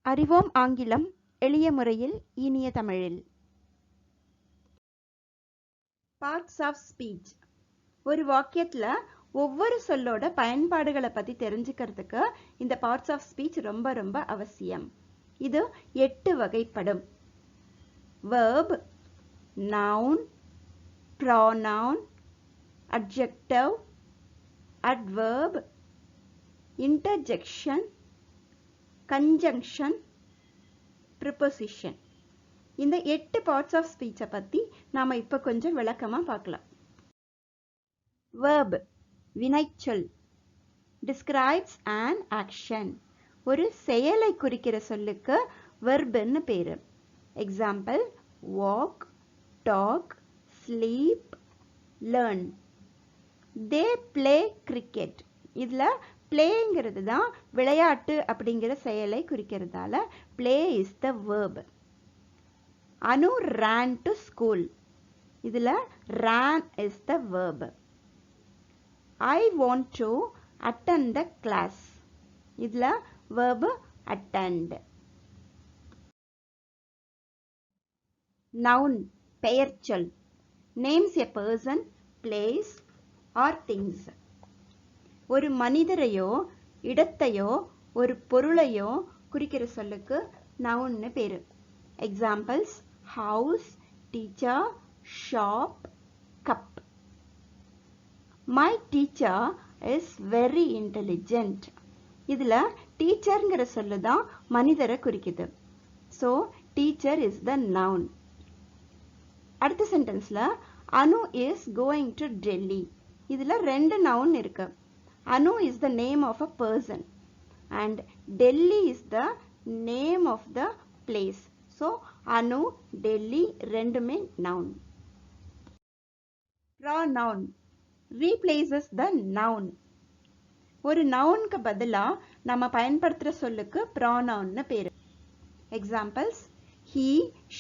அறிவோம் ஆங்கிலம் எளிய முறையில் இனிய தமிழில். Parts of speech. ஒரு வாக்கியத்துல ஒவ்வொரு சொல்லோட பயன்பாடுகளை பத்தி தெரிஞ்சுக்கிறதுக்கு இந்த பார்ட்ஸ் ஆஃப் ஸ்பீச் ரொம்ப ரொம்ப அவசியம். இது 8 வகைப்படும். verb, noun, pronoun, adjective, adverb, interjection, conjunction, preposition. இந்த 8 பார்ட்ஸ் ஆஃப் ஸ்பீச்சை பத்தி நாம இப்ப கொஞ்சம் விளக்கமா பார்க்கலாம். verb, வினைச்சொல், describes an action. ஒரு செயலை குறிக்கிற சொல்லுக்கு verb-ன்னு பேரு. example, walk, talk, sleep, learn. they play cricket. இதுல playங்கிறது தான் விளையாட்டு அப்படிங்கிற செயலை குறிக்கிறதால play is the verb. Anu ran to school. இதுல ran is the verb. I want to attend the class. இதுல verb attend. Noun, பெயர்ச்சொல், names a person, place or things. ஒரு மனிதரையோ இடத்தையோ ஒரு பொருளையோ குறிக்கிற சொல்லுக்கு noun-னு பேரு. examples, house, teacher, shop, cup. My teacher is very intelligent. இதுல டீச்சர்ங்கிற சொல்லுதான் மனிதரை குறிக்குது. so teacher is the noun. அடுத்த சென்டென்ஸ்ல அனு is going to Delhi. இதுல 2 noun இருக்கு. அனு is the name of a person and Delhi is the name of the place. so Anu, Delhi ரெண்டுமே noun. pronoun replaces the noun. ஒரு நவுனுக்கு பதிலா நம்ம பயன்படுத்துற சொல்லுக்கு pronoun-னு பேரு. examples, he,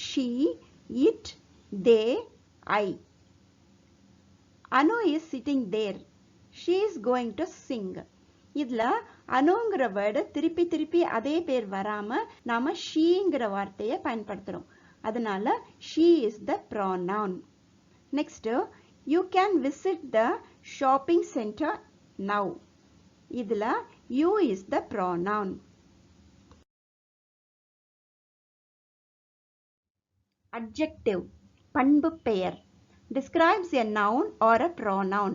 she, it, they, I. Anu is sitting there. She is going to sing. இதுல அனுங்கிற word திருப்பி திருப்பி அதே பேர் வராம நாம ஷீங்கிற வார்த்தையை பயன்படுத்துறோம். அதனால she is the pronoun. next, you can visit the shopping center now. இதுல you is the pronoun. adjective, பண்பு பெயர், describes a noun or a pronoun.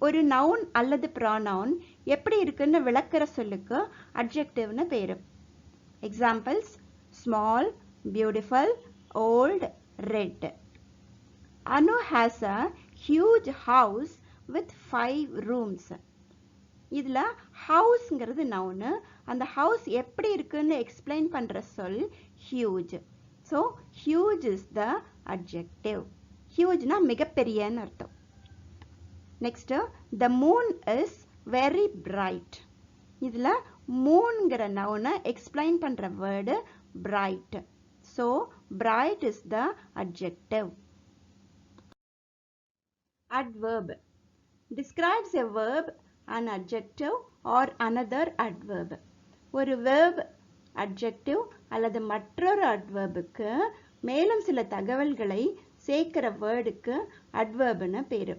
ஒரு noun அல்லது pronoun எப்படி இருக்குன்னு விளக்குற சொல்லுக்கு adjectiveனு பேரு. examples, small, beautiful, old, red. Anu has a huge house with 5 rooms. இதுல ஹவுஸ்ங்கிறது noun, அந்த ஹவுஸ் எப்படி இருக்குன்னு எக்ஸ்பிளைன் பண்ற சொல் huge. so huge is the adjective. hugeனா மிகப்பெரியன்னு அர்த்தம். next, the moon is very bright. இதுல moonங்கிற noun எக்ஸ்பிளைன் பண்ற word bright. so bright is the adjective. adverb describes a verb, an adjective or another adverb. ஒரு verb, adjective அல்லது மற்றொரு adverbக்கு மேலும் சில தகவல்களை சேர்க்கிற வேர்டுக்கு adverbனு பேரு.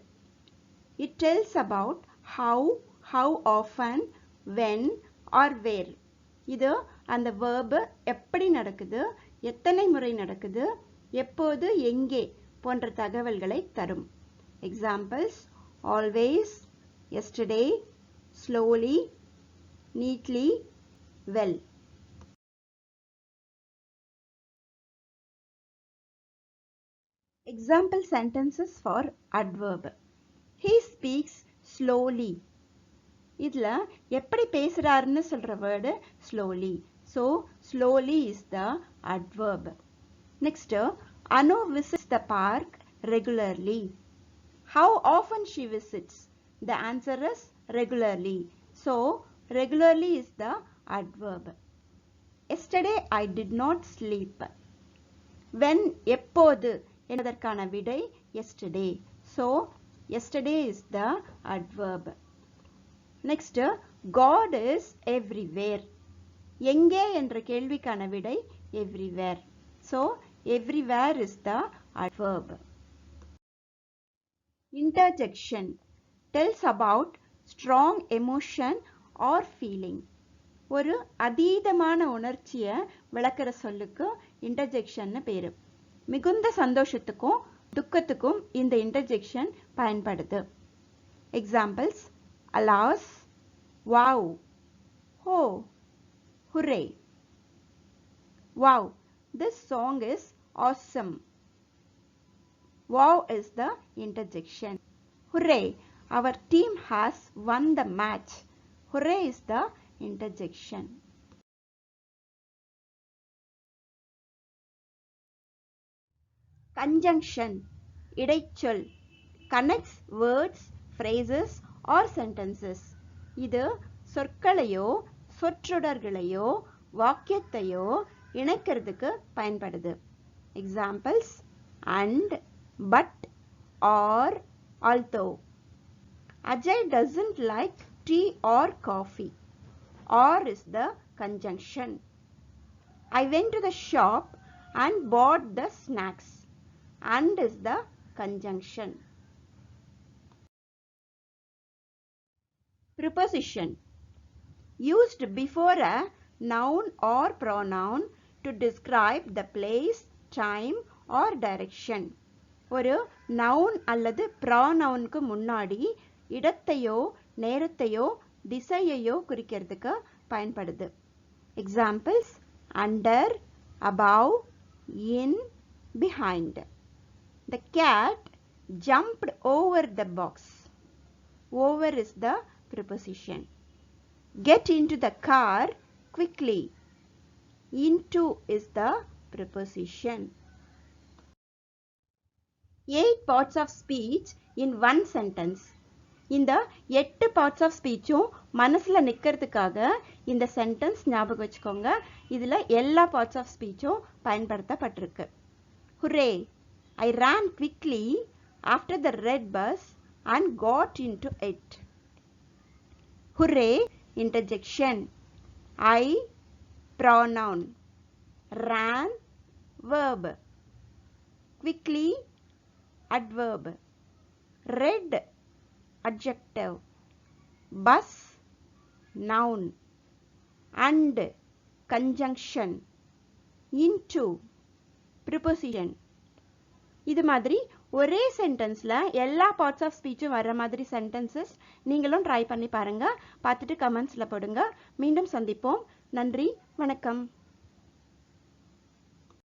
it tells about how often, when or where. இது அந்த verb எப்படி நடக்குது, எத்தனை முறை நடக்குது, எப்போது, எங்கே போன்ற தகவல்களை தரும். examples, always, yesterday, slowly, neatly, well. example sentences for adverb. he speaks slowly. இதுல எப்படி பேசுறாருன்னு சொல்ற word slowly. so slowly is the adverb. next, Anu visits the park regularly. how often she visits? the answer is regularly. so regularly is the adverb. yesterday I did not sleep. when, எப்போது என்பதற்கான விடை yesterday. so yesterday is the adverb. next, God is everywhere. எங்கே என்ற கேள்விக்கான விடை everywhere. So everywhere is the adverb. Interjection tells about strong emotion or feeling. ஒரு அதீதமான உணர்ச்சியை விளக்குற சொல்லுக்கு இன்டர்ஜெக்ஷன் பேரு. மிகுந்த சந்தோஷத்துக்கும் துக்கத்துக்கும் இந்த இன்டர்ஜெக்ஷன் பயன்படுது. Examples: alas, wow, ho, hooray. Wow, this song is awesome. Wow is the interjection. Hooray, our team has won the match. Hooray is the interjection. Conjunction, இடைச்சொல், connects words, phrases or sentences. இது சொற்களையோ சொற்றொடர்களையோ வாக்கியத்தையோ இணைக்கிறதுக்கு பயன்படுது. Examples: and, but, or, although. Ajay doesn't like tea or coffee. Or is the conjunction. I went to the shop and bought the snacks. And is the conjunction. Preposition, used before a noun or pronoun to describe the place, time or direction. ஒரு noun அல்லது ப்ரானவுனுக்கு முன்னாடி இடத்தையோ நேரத்தையோ திசையையோ குறிக்கிறதுக்கு பயன்படுது. Examples: under, above, in, behind. The cat jumped over the box. Over is the preposition. Get into the car quickly. Into is the preposition. 8 parts of speech in one sentence. இந்த 8 parts of speechும் மனசுல நிக்கிறதுக்காக இந்த sentence ஞாபகம் வச்சுக்கோங்க. இதுல எல்லா parts of speechும் பயன்படுத்தப்பட்டிருக்கு. Hooray! I ran quickly after the red bus and got into it. Hooray, interjection. I, pronoun. Ran, verb. Quickly, adverb. Red, adjective. Bus, noun. And, conjunction. Into, preposition. இது மாதிரி ஒரே சென்டென்ஸ்ல எல்லா parts of ஸ்பீச்சும் வர மாதிரி sentences நீங்களும் try பண்ணி பாருங்க. பார்த்துட்டு கமெண்ட்ஸ்ல போடுங்க. மீண்டும் சந்திப்போம். நன்றி, வணக்கம்.